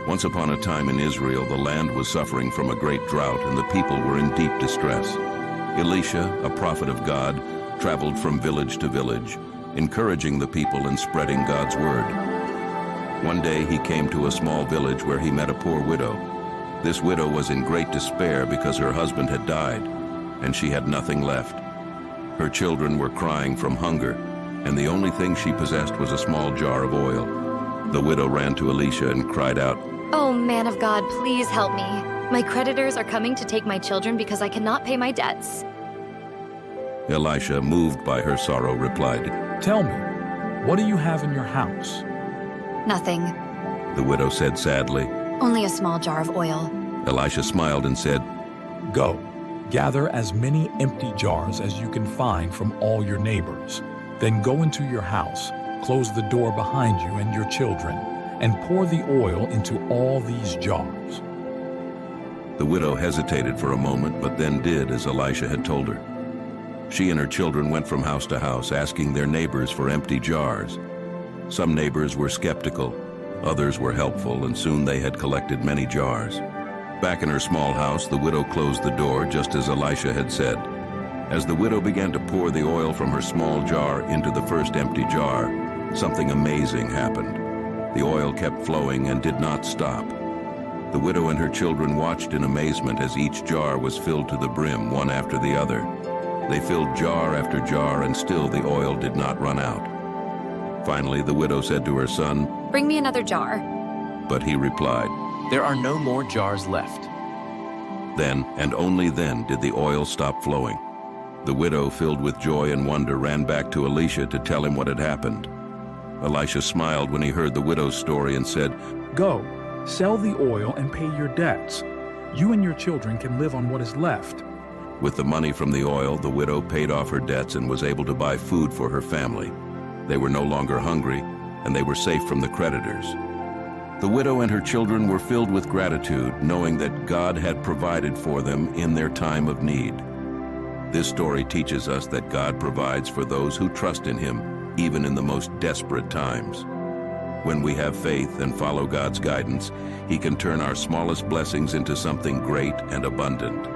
Once upon a time in Israel, the land was suffering from a great drought and the people were in deep distress. Elisha, a prophet of God, traveled from village to village, encouraging the people and spreading God's word. One day he came to a small village where he met a poor widow. This widow was in great despair because her husband had died, and she had nothing left. Her children were crying from hunger, and the only thing she possessed was a small jar of oil. The widow ran to Elisha and cried out, "Oh, man of God, please help me. My creditors are coming to take my children because I cannot pay my debts." Elisha, moved by her sorrow, replied, "Tell me, what do you have in your house?" "Nothing. The widow said sadly. Only a small jar of oil." Elisha smiled and said, "Go, gather as many empty jars as you can find from all your neighbors. Then go into your house, close the door behind you and your children, and pour the oil into all these jars." The widow hesitated for a moment, but then did as Elisha had told her. She and her children went from house to house, asking their neighbors for empty jars. Some neighbors were skeptical, others were helpful, and soon they had collected many jars. Back in her small house, the widow closed the door just as Elisha had said. As the widow began to pour the oil from her small jar into the first empty jar, something amazing happened. The oil kept flowing and did not stop. The widow and her children watched in amazement as each jar was filled to the brim, one after the other. They filled jar after jar, and still the oil did not run out. Finally, the widow said to her son, "Bring me another jar." but he replied. There are no more jars left. Then, and only then, did the oil stop flowing. The widow, filled with joy and wonder, ran back to Elisha to tell him what had happened. Elisha smiled when he heard the widow's story and said, "Go, sell the oil and pay your debts. You and your children can live on what is left." With the money from the oil, the widow paid off her debts and was able to buy food for her family. They were no longer hungry, and they were safe from the creditors. The widow and her children were filled with gratitude, knowing that God had provided for them in their time of need. This story teaches us that God provides for those who trust in Him, even in the most desperate times. When we have faith and follow God's guidance, He can turn our smallest blessings into something great and abundant.